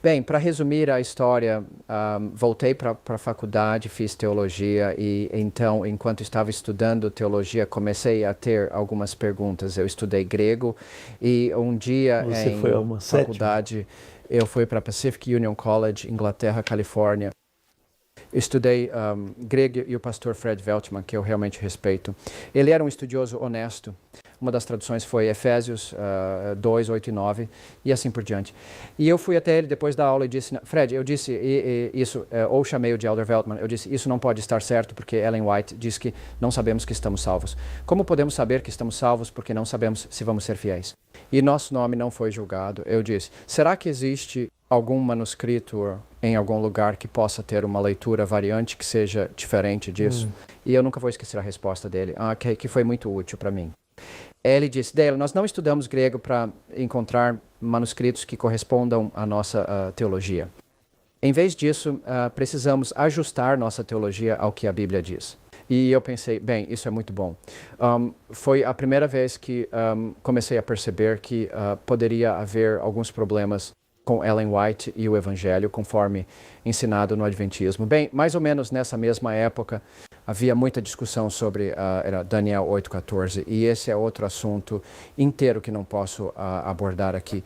Bem, para resumir a história, voltei para a faculdade, fiz teologia e então, enquanto estava estudando teologia, comecei a ter algumas perguntas. Eu estudei grego e um dia Você foi a em uma sétima? faculdade eu fui para Pacific Union College, Inglaterra, Califórnia. Estudei grego e o pastor Fred Veltman, que eu realmente respeito. Ele era um estudioso honesto. Uma das traduções foi Efésios 2, 8 e 9, e assim por diante. E eu fui até ele depois da aula e disse, Fred, eu disse isso, ou chamei o de Elder Veltman, eu disse, isso não pode estar certo, porque Ellen White diz que não sabemos que estamos salvos. Como podemos saber que estamos salvos porque não sabemos se vamos ser fiéis? E nosso nome não foi julgado. Eu disse, será que existe algum manuscrito em algum lugar que possa ter uma leitura variante que seja diferente disso? E eu nunca vou esquecer a resposta dele, que foi muito útil para mim. Ele disse, Dale, nós não estudamos grego para encontrar manuscritos que correspondam à nossa teologia. Em vez disso, precisamos ajustar nossa teologia ao que a Bíblia diz. E eu pensei, bem, isso é muito bom. Foi a primeira vez que comecei a perceber que poderia haver alguns problemas com Ellen White e o Evangelho, conforme ensinado no Adventismo. Bem, mais ou menos nessa mesma época, havia muita discussão sobre era Daniel 8,14, e esse é outro assunto inteiro que não posso abordar aqui.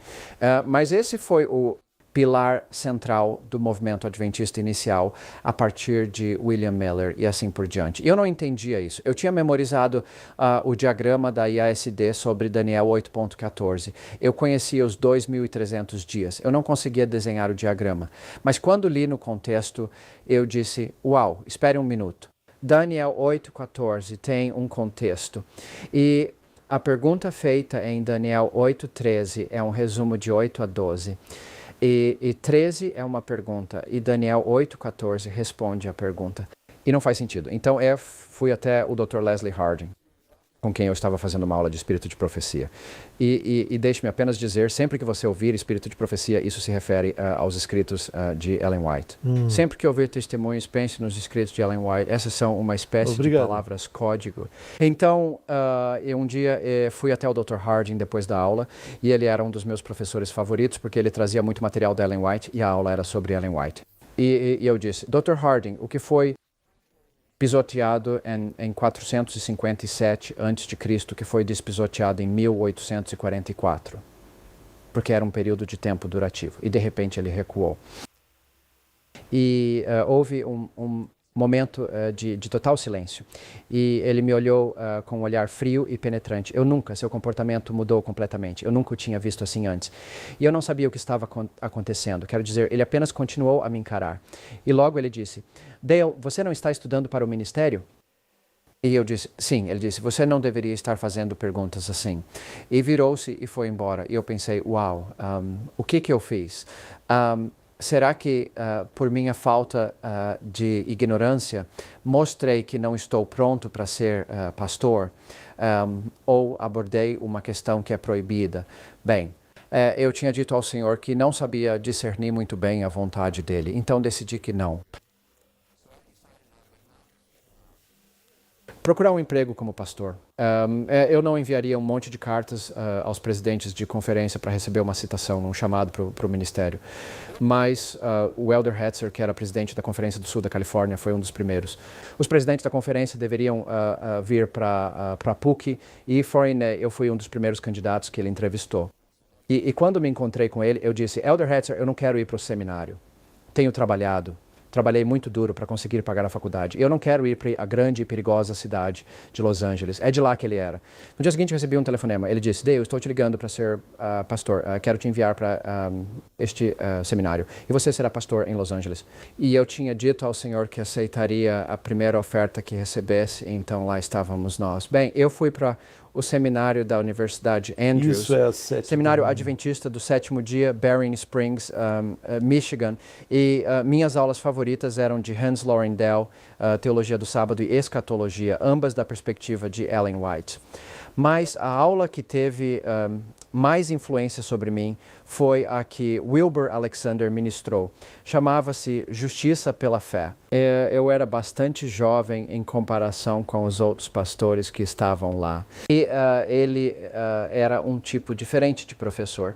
Mas esse foi o pilar central do movimento adventista inicial a partir de William Miller e assim por diante. Eu não entendia isso. Eu tinha memorizado o diagrama da IASD sobre Daniel 8.14. Eu conhecia os 2.300 dias. Eu não conseguia desenhar o diagrama. Mas quando li no contexto, eu disse, uau, espere um minuto. Daniel 8.14 tem um contexto. E a pergunta feita em Daniel 8.13 é um resumo de 8 a 12. E 13 é uma pergunta, e Daniel 8,14 responde a pergunta. E não faz sentido. Então eu fui até o Dr. Leslie Harding, com quem eu estava fazendo uma aula de Espírito de Profecia. E deixe-me apenas dizer, sempre que você ouvir Espírito de Profecia, isso se refere aos escritos de Ellen White. Sempre que ouvir testemunhos, pense nos escritos de Ellen White. Essas são uma espécie de palavras código. Então, eu um dia fui até o Dr. Harding depois da aula, e ele era um dos meus professores favoritos, porque ele trazia muito material da Ellen White, e a aula era sobre Ellen White. E eu disse, Dr. Harding, o que foi pisoteado em 457 a.C., que foi despisoteado em 1844, porque era um período de tempo durativo, e de repente ele recuou. E houve um momento de total silêncio, e ele me olhou com um olhar frio e penetrante. Seu comportamento mudou completamente, eu nunca o tinha visto assim antes. E eu não sabia o que estava acontecendo, quero dizer, ele apenas continuou a me encarar. E logo ele disse, Dale, você não está estudando para o ministério? E eu disse, sim. Ele disse, você não deveria estar fazendo perguntas assim. E virou-se e foi embora. E eu pensei, uau, o que eu fiz? Será que, por minha falta de ignorância, mostrei que não estou pronto para ser pastor? Ou abordei uma questão que é proibida? Bem, eu tinha dito ao Senhor que não sabia discernir muito bem a vontade dele, então decidi que não. Procurar um emprego como pastor. Eu não enviaria um monte de cartas aos presidentes de conferência para receber uma citação, um chamado para o ministério. Mas o Elder Hetzer, que era presidente da Conferência do Sul da Califórnia, foi um dos primeiros. Os presidentes da conferência deveriam vir para a PUC, e eu fui um dos primeiros candidatos que ele entrevistou. E quando me encontrei com ele, eu disse, Elder Hetzer, eu não quero ir para o seminário. Tenho trabalhei muito duro para conseguir pagar a faculdade. Eu não quero ir para a grande e perigosa cidade de Los Angeles. É de lá que ele era. No dia seguinte eu recebi um telefonema. Ele disse, Dale, eu estou te ligando para ser pastor. Quero te enviar para este seminário. E você será pastor em Los Angeles. E eu tinha dito ao Senhor que aceitaria a primeira oferta que recebesse. Então lá estávamos nós. Bem, eu fui para o seminário da Universidade Andrews, isso é a sétima, seminário adventista do sétimo dia, Berrien Springs, Michigan, e minhas aulas favoritas eram de Hans Laurendale, Teologia do Sábado e Escatologia, ambas da perspectiva de Ellen White. Mas a aula que teve mais influência sobre mim foi a que Wilbur Alexander ministrou. Chamava-se Justiça pela Fé. Eu era bastante jovem em comparação com os outros pastores que estavam lá. E ele era um tipo diferente de professor.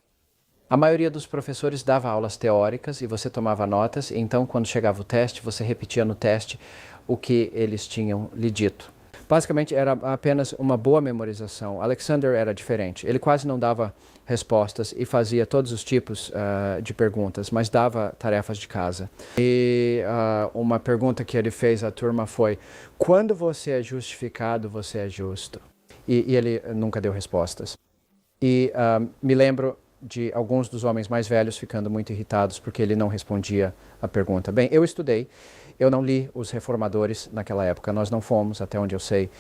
A maioria dos professores dava aulas teóricas e você tomava notas, então quando chegava o teste, você repetia no teste o que eles tinham lhe dito. Basicamente era apenas uma boa memorização. Alexander era diferente. Ele quase não dava respostas e fazia todos os tipos de perguntas, mas dava tarefas de casa. E uma pergunta que ele fez à turma foi: quando você é justificado, você é justo? E ele nunca deu respostas. E me lembro de alguns dos homens mais velhos ficando muito irritados porque ele não respondia a pergunta. Bem, eu estudei. Eu não li os reformadores naquela época, nós não fomos, até onde eu sei,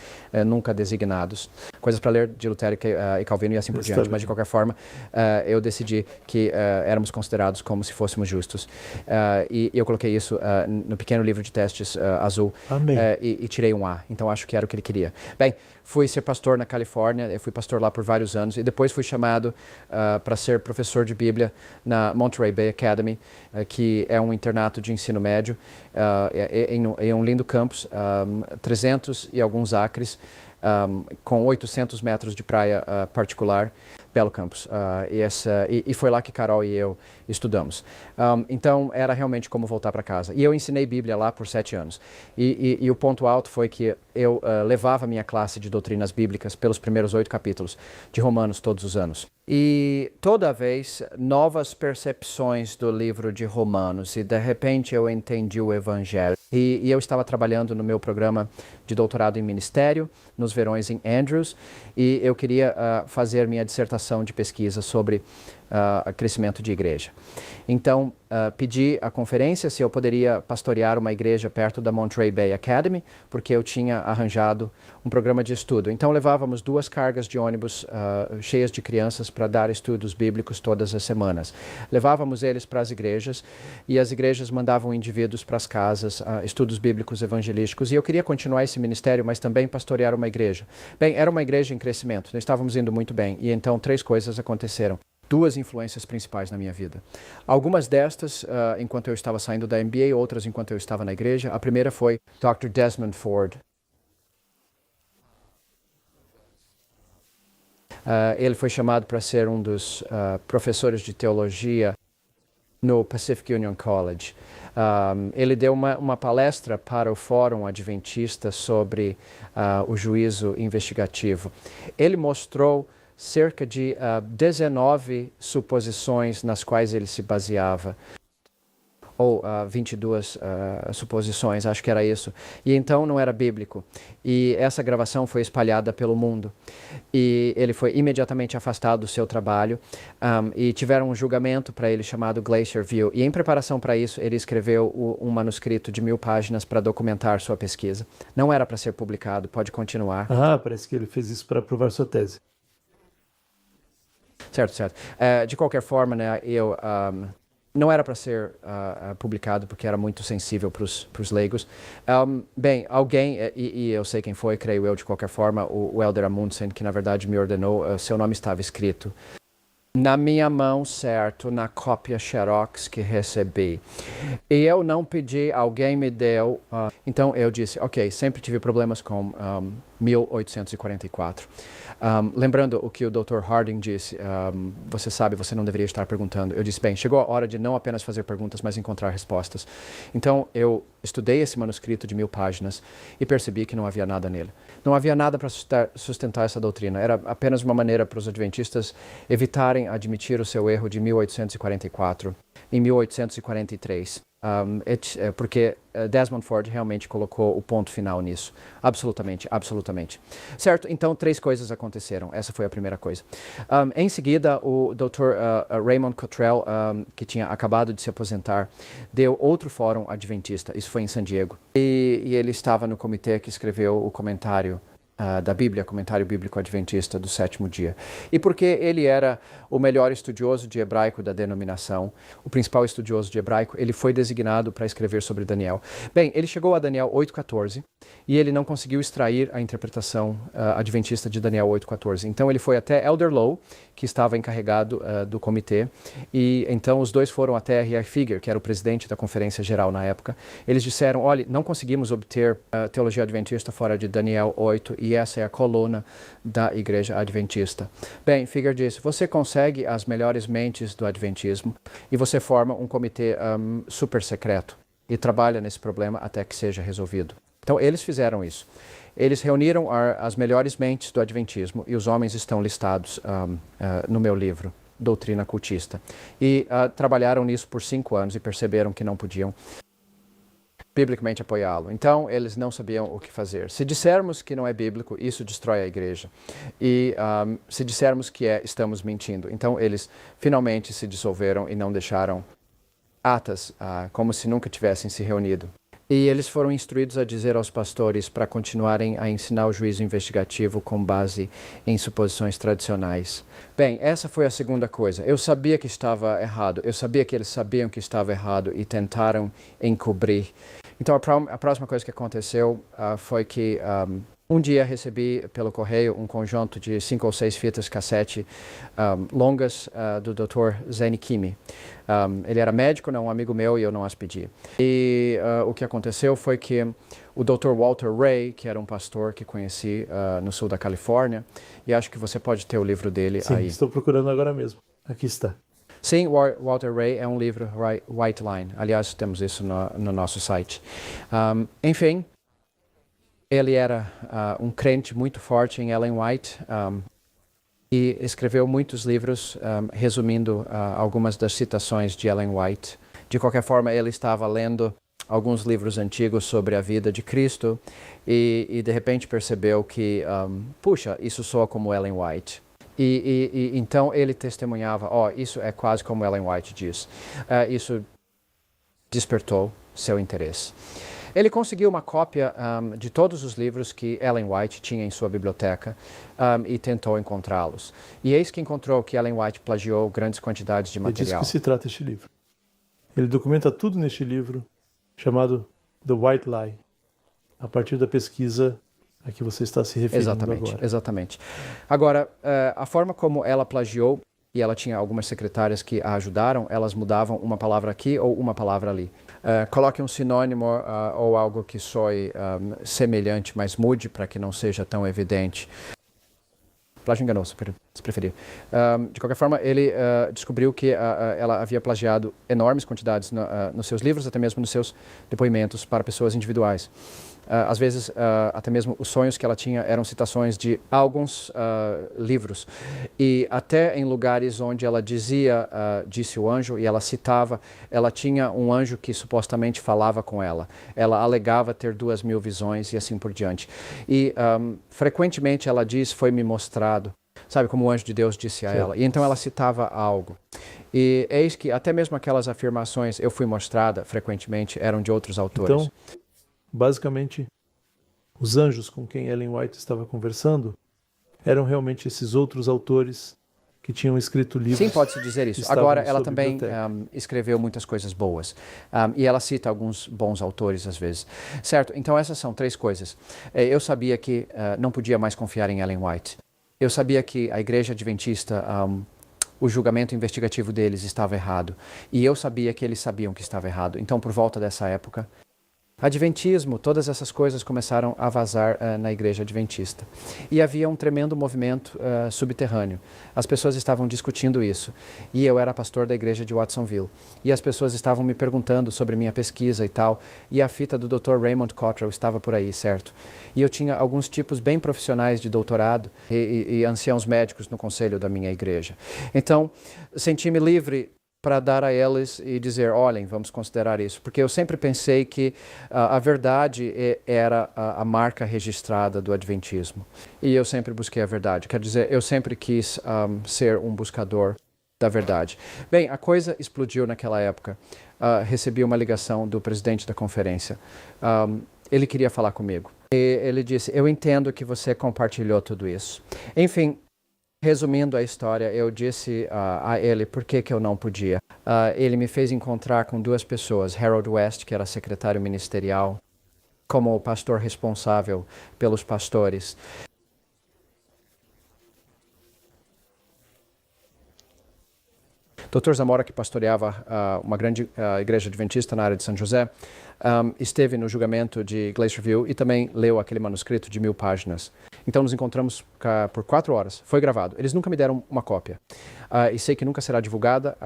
nunca designados. Coisas para ler de Lutero e Calvino e assim por diante, mas de qualquer forma, eu decidi que éramos considerados como se fôssemos justos. E eu coloquei isso no pequeno livro de testes azul e tirei um A, então acho que era o que ele queria. Bem, fui ser pastor na Califórnia, eu fui pastor lá por vários anos e depois fui chamado para ser professor de Bíblia na Monterey Bay Academy, que é um internato de ensino médio, em um lindo campus, 300 e alguns acres, com 800 metros de praia particular, belo campus. E foi lá que Carol e eu estudamos. Então, era realmente como voltar para casa. E eu ensinei Bíblia lá por 7 anos. E o ponto alto foi que eu levava minha classe de doutrinas bíblicas pelos primeiros 8 capítulos de Romanos todos os anos. E toda vez, novas percepções do livro de Romanos. E de repente eu entendi o Evangelho. E eu estava trabalhando no meu programa de doutorado em ministério, nos verões em Andrews, e eu queria fazer minha dissertação de pesquisa sobre crescimento de igreja. Então, pedi à conferência se eu poderia pastorear uma igreja perto da Monterey Bay Academy, porque eu tinha arranjado um programa de estudo. Então, levávamos 2 cargas de ônibus cheias de crianças para dar estudos bíblicos todas as semanas. Levávamos eles para as igrejas e as igrejas mandavam indivíduos para as casas, estudos bíblicos evangelísticos. E eu queria continuar esse ministério, mas também pastorear uma igreja. Bem, era uma igreja em crescimento, nós estávamos indo muito bem. E então 3 coisas aconteceram. 2 influências principais na minha vida. Algumas destas, enquanto eu estava saindo da MBA, outras enquanto eu estava na igreja. A primeira foi Dr. Desmond Ford. Ele foi chamado para ser um dos professores de teologia no Pacific Union College. Ele deu uma palestra para o Fórum Adventista sobre o juízo investigativo. Ele mostrou cerca de 19 suposições nas quais ele se baseava, ou 22 suposições, acho que era isso. E então não era bíblico. E essa gravação foi espalhada pelo mundo. E ele foi imediatamente afastado do seu trabalho e tiveram um julgamento para ele chamado Glacier View. E em preparação para isso, ele escreveu um manuscrito de 1000 páginas para documentar sua pesquisa. Não era para ser publicado, pode continuar. Parece que ele fez isso para provar sua tese. Certo. De qualquer forma, né, não era para ser publicado porque era muito sensível para os leigos. Bem, alguém, e eu sei quem foi, creio eu de qualquer forma, o Elder Amundsen, que na verdade me ordenou, seu nome estava escrito na minha mão, certo, na cópia Xerox que recebi. E eu não pedi, alguém me deu. Então eu disse, ok, sempre tive problemas com 1844. Lembrando o que o Dr. Harding disse, você sabe, você não deveria estar perguntando. Eu disse, bem, chegou a hora de não apenas fazer perguntas, mas encontrar respostas. Então eu estudei esse manuscrito de 1000 páginas e percebi que não havia nada nele. Não havia nada para sustentar essa doutrina. Era apenas uma maneira para os adventistas evitarem admitir o seu erro de 1844 em 1843. Porque Desmond Ford realmente colocou o ponto final nisso. Absolutamente. Certo? Então, 3 coisas aconteceram. Essa foi a primeira coisa. Em seguida, o Dr. Raymond Cottrell, que tinha acabado de se aposentar, deu outro fórum adventista. Isso foi em San Diego. E ele estava no comitê que escreveu o comentário da Bíblia, comentário bíblico adventista do 7º dia. E porque ele era o melhor estudioso de hebraico da denominação, o principal estudioso de hebraico, ele foi designado para escrever sobre Daniel. Bem, ele chegou a Daniel 8:14 e ele não conseguiu extrair a interpretação adventista de Daniel 8:14. Então ele foi até Elder Lowe, que estava encarregado do comitê, e então os dois foram até R.R. Figger, que era o presidente da Conferência Geral na época. Eles disseram, olha, não conseguimos obter teologia adventista fora de Daniel 8 e e essa é a coluna da Igreja Adventista. Bem, Figger disse, você consegue as melhores mentes do Adventismo e você forma um comitê super secreto e trabalha nesse problema até que seja resolvido. Então, eles fizeram isso. Eles reuniram as melhores mentes do Adventismo e os homens estão listados no meu livro, Doutrina Cultista. E trabalharam nisso por 5 anos e perceberam que não podiam biblicamente apoiá-lo. Então, eles não sabiam o que fazer. Se dissermos que não é bíblico, isso destrói a igreja. E se dissermos que é, estamos mentindo. Então, eles finalmente se dissolveram e não deixaram atas, como se nunca tivessem se reunido. E eles foram instruídos a dizer aos pastores para continuarem a ensinar o juízo investigativo com base em suposições tradicionais. Bem, essa foi a segunda coisa. Eu sabia que estava errado. Eu sabia que eles sabiam que estava errado e tentaram encobrir. Então, a próxima coisa que aconteceu foi que um dia recebi pelo correio um conjunto de 5 ou 6 fitas cassete longas do Dr. Zane Kimi. Ele era médico, um amigo meu, e eu não as pedi. E o que aconteceu foi que o Dr. Walter Ray, que era um pastor que conheci no sul da Califórnia, e acho que você pode ter o livro dele. Sim, aí. Estou procurando agora mesmo. Aqui está. Sim, Walter Ray é um livro White Line. Aliás, temos isso no nosso site. Enfim, ele era um crente muito forte em Ellen White e escreveu muitos livros resumindo algumas das citações de Ellen White. De qualquer forma, ele estava lendo alguns livros antigos sobre a vida de Cristo e de repente percebeu que, puxa, isso soa como Ellen White. E então ele testemunhava, isso é quase como Ellen White diz. Isso despertou seu interesse. Ele conseguiu uma cópia de todos os livros que Ellen White tinha em sua biblioteca e tentou encontrá-los. E eis que encontrou que Ellen White plagiou grandes quantidades de material. É disso que se trata este livro. Ele documenta tudo neste livro, chamado The White Lie, a partir da pesquisa a que você está se referindo agora. Exatamente. Agora, a forma como ela plagiou, e ela tinha algumas secretárias que a ajudaram, elas mudavam uma palavra aqui ou uma palavra ali. Coloque um sinônimo ou algo que soe semelhante, mas mude para que não seja tão evidente. Plágio enganoso, se preferir. De qualquer forma, ele descobriu que ela havia plagiado enormes quantidades nos seus livros, até mesmo nos seus depoimentos para pessoas individuais. Às vezes, até mesmo os sonhos que ela tinha eram citações de alguns livros. E até em lugares onde ela dizia, disse o anjo, e ela citava, ela tinha um anjo que supostamente falava com ela. Ela alegava ter 2.000 visões e assim por diante. E frequentemente ela diz, foi-me mostrado, sabe, como o anjo de Deus disse a ela. E então ela citava algo. E eis que até mesmo aquelas afirmações, eu fui mostrada, frequentemente, eram de outros autores. Então, basicamente, os anjos com quem Ellen White estava conversando eram realmente esses outros autores que tinham escrito livros. Sim, pode-se dizer isso. Agora, ela também escreveu muitas coisas boas. E ela cita alguns bons autores, às vezes. Certo? Então, essas são 3 coisas. Eu sabia que não podia mais confiar em Ellen White. Eu sabia que a Igreja Adventista, o julgamento investigativo deles estava errado. E eu sabia que eles sabiam que estava errado. Então, por volta dessa época, Adventismo, todas essas coisas começaram a vazar na igreja adventista. E havia um tremendo movimento subterrâneo. As pessoas estavam discutindo isso. E eu era pastor da igreja de Watsonville. E as pessoas estavam me perguntando sobre minha pesquisa e tal. E a fita do Dr. Raymond Cottrell estava por aí, certo? E eu tinha alguns tipos bem profissionais de doutorado e anciãos médicos no conselho da minha igreja. Então, senti-me livre para dar a eles e dizer, olhem, vamos considerar isso. Porque eu sempre pensei que a verdade era a marca registrada do Adventismo. E eu sempre busquei a verdade. Quer dizer, eu sempre quis ser um buscador da verdade. Bem, a coisa explodiu naquela época. Recebi uma ligação do presidente da conferência. Ele queria falar comigo. E ele disse, eu entendo que você compartilhou tudo isso. Enfim, resumindo a história, eu disse a ele por que eu não podia. Ele me fez encontrar com 2 pessoas, Harold West, que era secretário ministerial, como o pastor responsável pelos pastores. Dr. Zamora, que pastoreava uma grande igreja adventista na área de São José, esteve no julgamento de Glacier View e também leu aquele manuscrito de 1000 páginas. Então nos encontramos por 4 horas. Foi gravado. Eles nunca me deram uma cópia. E sei que nunca será divulgada,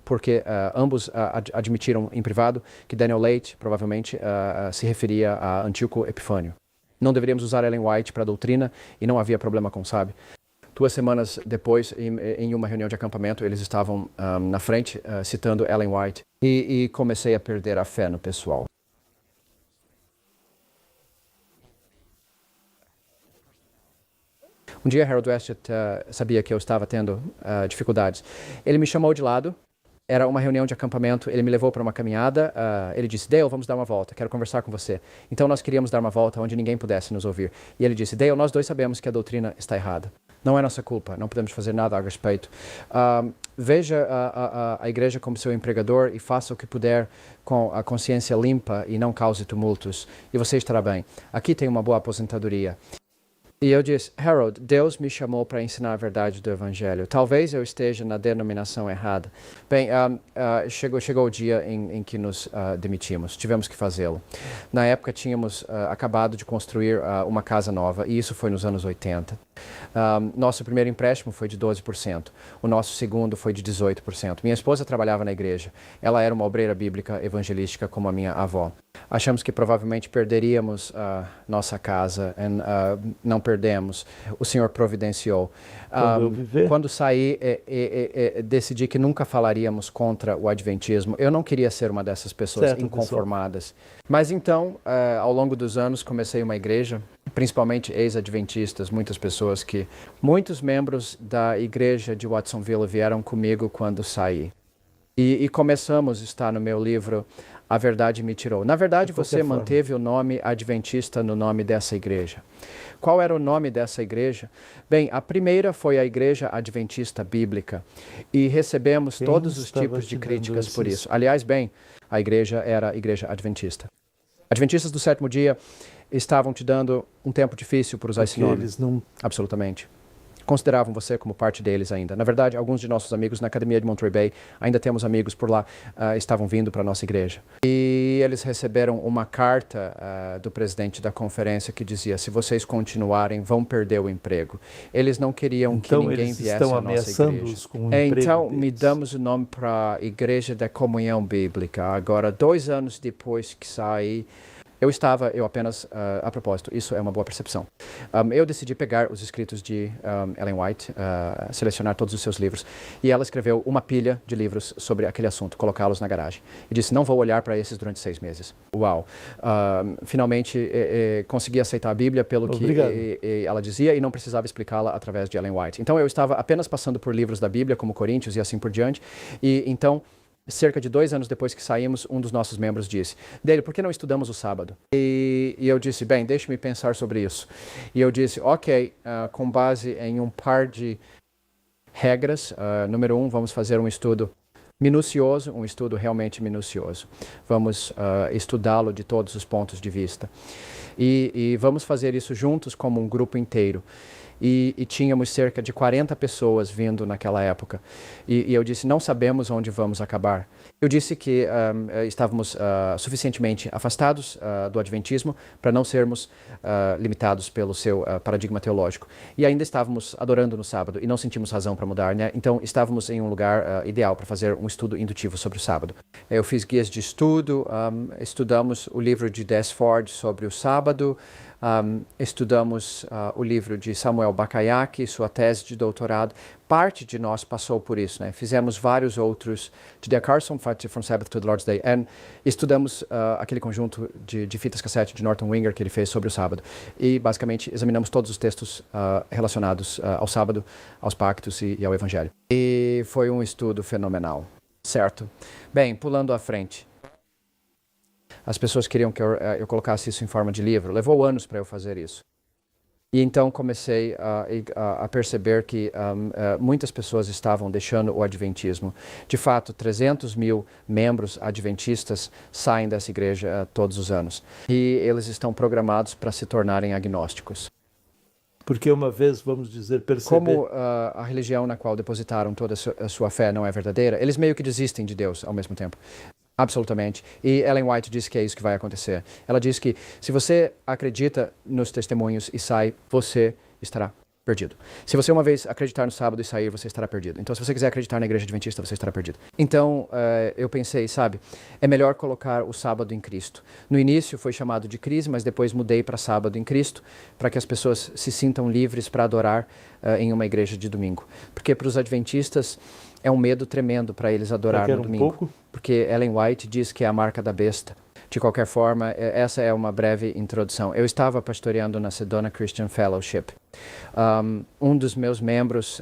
porque ambos admitiram em privado que Daniel Leite provavelmente se referia a Antíoco Epifânio. Não deveríamos usar Ellen White para a doutrina e não havia problema com Sabe. 2 semanas depois, em uma reunião de acampamento, eles estavam na frente citando Ellen White e comecei a perder a fé no pessoal. Um dia, Harold Westcott sabia que eu estava tendo dificuldades. Ele me chamou de lado, era uma reunião de acampamento, ele me levou para uma caminhada, ele disse, Dale, vamos dar uma volta, quero conversar com você. Então nós queríamos dar uma volta onde ninguém pudesse nos ouvir. E ele disse, Dale, nós dois sabemos que a doutrina está errada. Não é nossa culpa, não podemos fazer nada a respeito. Veja a igreja como seu empregador e faça o que puder com a consciência limpa e não cause tumultos. E você estará bem. Aqui tem uma boa aposentadoria. E eu disse, Harold, Deus me chamou para ensinar a verdade do Evangelho. Talvez eu esteja na denominação errada. Bem, chegou o dia em que nos demitimos. Tivemos que fazê-lo. Na época, tínhamos acabado de construir uma casa nova, e isso foi nos anos 80. Nosso primeiro empréstimo foi de 12%. O nosso segundo foi de 18%. Minha esposa trabalhava na igreja. Ela era uma obreira bíblica evangelística como a minha avó. Achamos que provavelmente perderíamos nossa casa. Não perdemos. O Senhor providenciou. Quando saí, decidi que nunca falaríamos contra o adventismo. Eu não queria ser uma dessas pessoas inconformadas. Mas então, ao longo dos anos, comecei uma igreja, principalmente ex-adventistas, muitos membros da igreja de Watsonville vieram comigo quando saí. E começamos, está no meu livro, A Verdade Me Tirou. Na verdade, você manteve o nome adventista no nome dessa igreja. Qual era o nome dessa igreja? Bem, a primeira foi a Igreja Adventista Bíblica e recebemos todos os tipos de críticas por isso. Aliás, bem, a igreja era a Igreja Adventista. Adventistas do sétimo dia estavam te dando um tempo difícil por usar esse nome. Eles não... Absolutamente. Consideravam você como parte deles ainda. Na verdade, alguns de nossos amigos na Academia de Monterey Bay, ainda temos amigos por lá, estavam vindo para a nossa igreja. E eles receberam uma carta do presidente da conferência que dizia, se vocês continuarem, vão perder o emprego. Eles não queriam que ninguém viesse à nossa igreja. Então, me damos o nome para a Igreja da Comunhão Bíblica. Agora, 2 anos depois que saí, eu apenas, a propósito, isso é uma boa percepção. Eu decidi pegar os escritos de Ellen White, selecionar todos os seus livros, e ela escreveu uma pilha de livros sobre aquele assunto, colocá-los na garagem. E disse, não vou olhar para esses durante 6 meses. Uau! Finalmente, consegui aceitar a Bíblia pelo que ela dizia e não precisava explicá-la através de Ellen White. Então, eu estava apenas passando por livros da Bíblia, como Coríntios e assim por diante, e então... Cerca de 2 anos depois que saímos, um dos nossos membros disse, Dale, por que não estudamos o sábado? E eu disse, bem, deixe-me pensar sobre isso. E eu disse, ok, com base em um par de regras. Número 1, vamos fazer um estudo minucioso, um estudo realmente minucioso. Vamos estudá-lo de todos os pontos de vista. E vamos fazer isso juntos como um grupo inteiro. E tínhamos cerca de 40 pessoas vindo naquela época. E eu disse, não sabemos onde vamos acabar. Eu disse que estávamos suficientemente afastados do adventismo para não sermos limitados pelo seu paradigma teológico. E ainda estávamos adorando no sábado e não sentimos razão para mudar, né? Então estávamos em um lugar ideal para fazer um estudo indutivo sobre o sábado. Eu fiz guias de estudo, estudamos o livro de Desford sobre o sábado, estudamos o livro de Samuel Bakayaki, sua tese de doutorado. Parte de nós passou por isso, né? Fizemos vários outros, de D.A. Carson, From Sabbath to the Lord's Day, e estudamos aquele conjunto de fitas cassete de Norton Winger que ele fez sobre o sábado. E, basicamente, examinamos todos os textos relacionados ao sábado, aos pactos e ao Evangelho. E foi um estudo fenomenal, certo? Bem, pulando à frente. As pessoas queriam que eu colocasse isso em forma de livro. Levou anos para eu fazer isso. E então comecei a perceber que muitas pessoas estavam deixando o adventismo. De fato, 300 mil membros adventistas saem dessa igreja todos os anos. E eles estão programados para se tornarem agnósticos. Porque uma vez, vamos dizer, como a religião na qual depositaram toda a sua fé não é verdadeira, eles meio que desistem de Deus ao mesmo tempo. Absolutamente. E Ellen White diz que é isso que vai acontecer. Ela diz que se você acredita nos testemunhos e sai, você estará perdido. Se você uma vez acreditar no sábado e sair, você estará perdido. Então, se você quiser acreditar na igreja adventista, você estará perdido. Então, eu pensei, sabe, é melhor colocar o sábado em Cristo. No início foi chamado de crise, mas depois mudei para sábado em Cristo, para que as pessoas se sintam livres para adorar em uma igreja de domingo. Porque para os adventistas é um medo tremendo para eles adorar no domingo. Porque Ellen White diz que é a marca da besta. De qualquer forma, essa é uma breve introdução. Eu estava pastoreando na Sedona Christian Fellowship. Um dos meus membros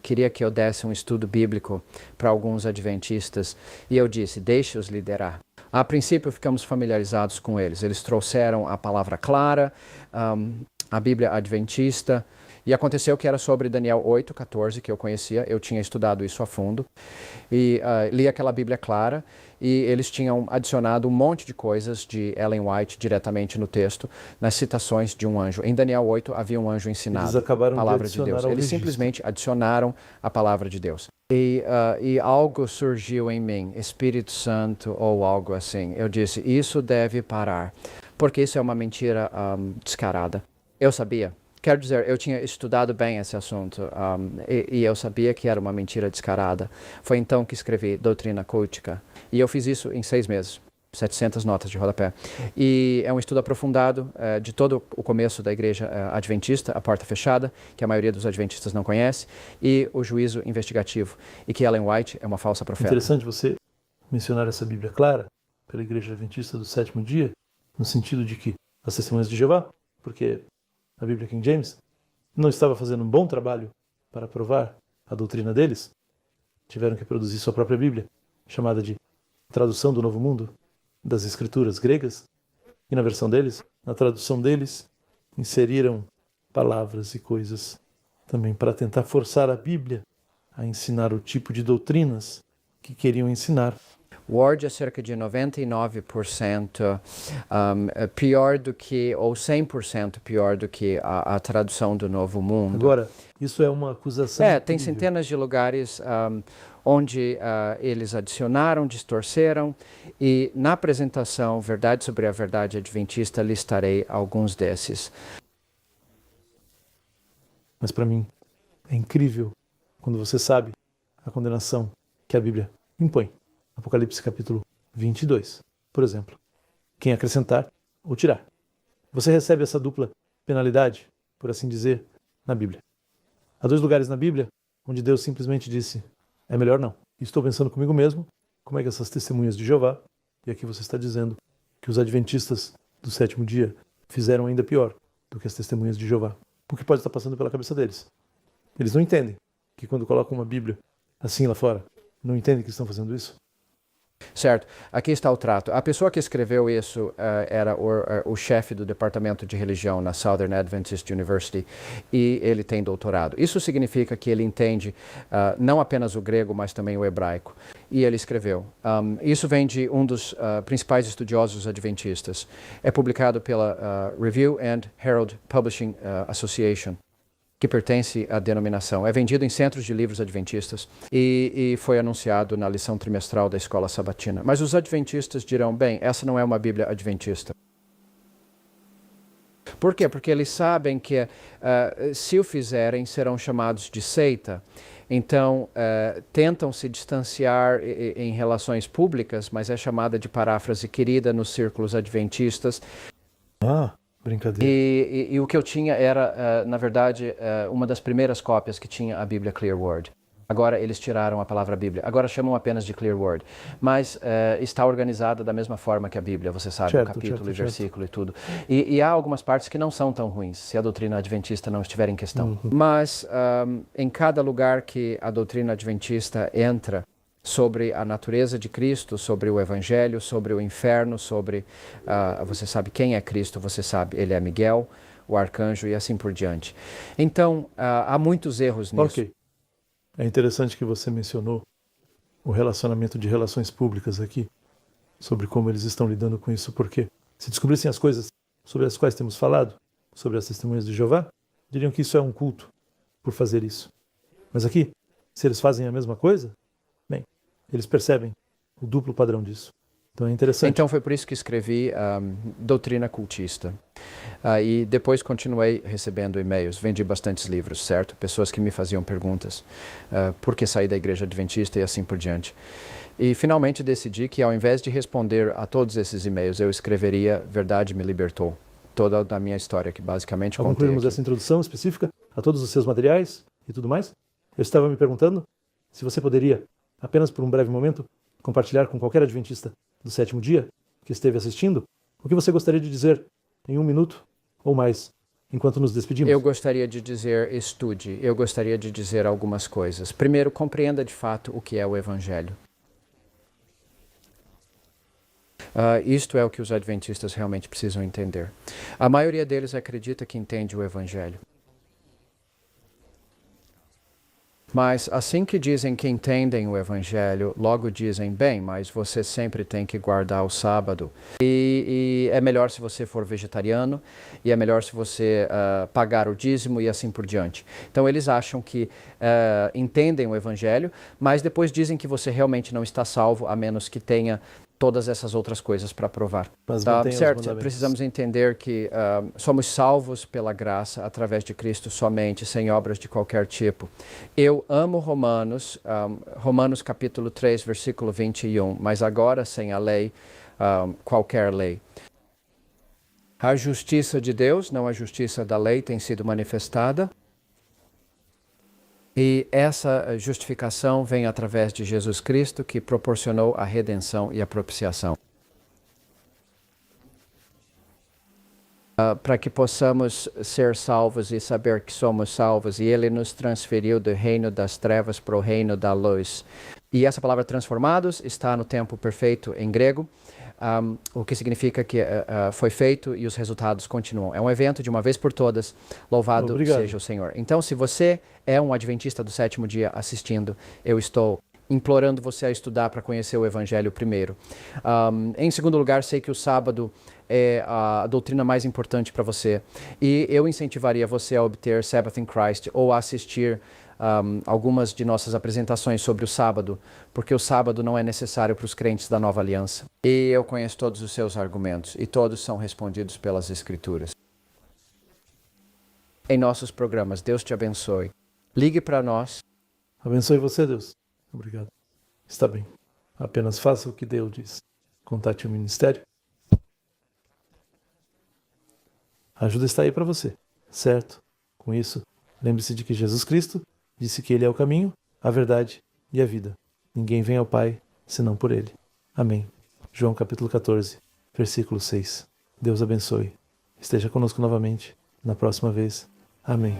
queria que eu desse um estudo bíblico para alguns adventistas e eu disse, deixe-os liderar. A princípio, ficamos familiarizados com eles. Eles trouxeram a palavra clara, a Bíblia adventista, e aconteceu que era sobre Daniel 8:14, que eu conhecia, eu tinha estudado isso a fundo, e li aquela Bíblia clara, e eles tinham adicionado um monte de coisas de Ellen White diretamente no texto, nas citações de um anjo. Em Daniel 8 havia um anjo ensinado a palavra de Deus. Eles simplesmente adicionaram a palavra de Deus. E algo surgiu em mim, Espírito Santo ou algo assim. Eu disse, isso deve parar, porque isso é uma mentira descarada. Eu sabia. Quero dizer, eu tinha estudado bem esse assunto e eu sabia que era uma mentira descarada. Foi então que escrevi Doutrina Cultica. E eu fiz isso em 6 meses, 700 notas de rodapé. E é um estudo aprofundado de todo o começo da igreja adventista, a porta fechada, que a maioria dos adventistas não conhece, e o juízo investigativo, e que Ellen White é uma falsa profeta. Interessante você mencionar essa Bíblia clara pela igreja adventista do sétimo dia, no sentido de que as testemunhas de Jeová, porque a Bíblia King James não estava fazendo um bom trabalho para provar a doutrina deles, tiveram que produzir sua própria Bíblia, chamada de Tradução do Novo Mundo, das Escrituras Gregas, e na versão deles, na tradução deles, inseriram palavras e coisas também para tentar forçar a Bíblia a ensinar o tipo de doutrinas que queriam ensinar. Word é cerca de 99% pior do que, ou 100% pior do que a tradução do Novo Mundo. Agora, isso é uma acusação tem centenas de lugares onde eles adicionaram, distorceram, e na apresentação Verdade sobre a Verdade Adventista listarei alguns desses. Mas para mim é incrível quando você sabe a condenação que a Bíblia impõe. Apocalipse capítulo 22, por exemplo. Quem acrescentar ou tirar. Você recebe essa dupla penalidade, por assim dizer, na Bíblia. Há 2 lugares na Bíblia onde Deus simplesmente disse, é melhor não. Estou pensando comigo mesmo, como é que essas testemunhas de Jeová, e aqui você está dizendo que os adventistas do sétimo dia fizeram ainda pior do que as testemunhas de Jeová. O que pode estar passando pela cabeça deles? Eles não entendem que quando colocam uma Bíblia assim lá fora, não entendem que estão fazendo isso? Certo, aqui está o trato. A pessoa que escreveu isso era o chefe do departamento de religião na Southern Adventist University e ele tem doutorado. Isso significa que ele entende não apenas o grego, mas também o hebraico. E ele escreveu. Isso vem de um dos principais estudiosos adventistas. É publicado pela Review and Herald Publishing Association, que pertence à denominação. É vendido em centros de livros adventistas e foi anunciado na lição trimestral da escola sabatina. Mas os adventistas dirão, bem, essa não é uma Bíblia adventista. Por quê? Porque eles sabem que se o fizerem, serão chamados de seita. Então, tentam se distanciar em relações públicas, mas é chamada de paráfrase querida nos círculos adventistas. Brincadeira. E o que eu tinha era, na verdade, uma das primeiras cópias que tinha a Bíblia Clear Word. Agora eles tiraram a palavra Bíblia. Agora chamam apenas de Clear Word. Mas está organizada da mesma forma que a Bíblia, você sabe, o capítulo e versículo e tudo. E há algumas partes que não são tão ruins, se a doutrina adventista não estiver em questão. Mas em cada lugar que a doutrina adventista entra, sobre a natureza de Cristo, sobre o Evangelho, sobre o inferno, sobre, você sabe quem é Cristo, você sabe, ele é Miguel, o arcanjo e assim por diante. Então, há muitos erros nisso. Ok. É interessante que você mencionou o relacionamento de relações públicas aqui, sobre como eles estão lidando com isso, porque se descobrissem as coisas sobre as quais temos falado, sobre as testemunhas de Jeová, diriam que isso é um culto por fazer isso. Mas aqui, se eles fazem a mesma coisa, bem, eles percebem o duplo padrão disso. Então é interessante. Então foi por isso que escrevi Doutrina Cultista. E depois continuei recebendo e-mails, vendi bastantes livros, certo? Pessoas que me faziam perguntas, por que saí da igreja adventista e assim por diante. E finalmente decidi que ao invés de responder a todos esses e-mails, eu escreveria Verdade Me Libertou. Toda a minha história que basicamente Ao contei concluirmos aqui. essa introdução específica a todos os seus materiais e tudo mais, eu estava me perguntando se você poderia, apenas por um breve momento, compartilhar com qualquer adventista do sétimo dia que esteve assistindo o que você gostaria de dizer em 1 minuto ou mais, enquanto nos despedimos. Eu gostaria de dizer, estude. Eu gostaria de dizer algumas coisas. Primeiro, compreenda de fato o que é o Evangelho. Isto é o que os adventistas realmente precisam entender. A maioria deles acredita que entende o Evangelho. Mas assim que dizem que entendem o Evangelho, logo dizem, bem, mas você sempre tem que guardar o sábado. E é melhor se você for vegetariano, e é melhor se você pagar o dízimo e assim por diante. Então eles acham que entendem o Evangelho, mas depois dizem que você realmente não está salvo, a menos que tenha todas essas outras coisas para provar. Mas mantenha os Certo, mandamentos. precisamos entender que somos salvos pela graça através de Cristo somente, sem obras de qualquer tipo. Eu amo Romanos, Romanos capítulo 3, versículo 21, mas agora sem a lei, qualquer lei. A justiça de Deus, não a justiça da lei, tem sido manifestada. E essa justificação vem através de Jesus Cristo, que proporcionou a redenção e a propiciação. Para que possamos ser salvos e saber que somos salvos, e Ele nos transferiu do reino das trevas para o reino da luz. E essa palavra transformados está no tempo perfeito em grego, o que significa que foi feito e os resultados continuam. É um evento de uma vez por todas, louvado seja o Senhor. Então, se você é um adventista do sétimo dia assistindo, eu estou implorando você a estudar para conhecer o Evangelho primeiro. Em segundo lugar, sei que o sábado é a doutrina mais importante para você. E eu incentivaria você a obter Sabbath in Christ ou a assistir algumas de nossas apresentações sobre o sábado, porque o sábado não é necessário para os crentes da Nova Aliança. E eu conheço todos os seus argumentos, e todos são respondidos pelas Escrituras. Em nossos programas, Deus te abençoe. Ligue para nós. Abençoe você, Deus. Obrigado. Está bem. Apenas faça o que Deus diz. Contate o ministério. A ajuda está aí para você, certo? Com isso, lembre-se de que Jesus Cristo disse que Ele é o caminho, a verdade e a vida. Ninguém vem ao Pai senão por Ele. Amém. João capítulo 14, versículo 6. Deus abençoe. Esteja conosco novamente na próxima vez. Amém.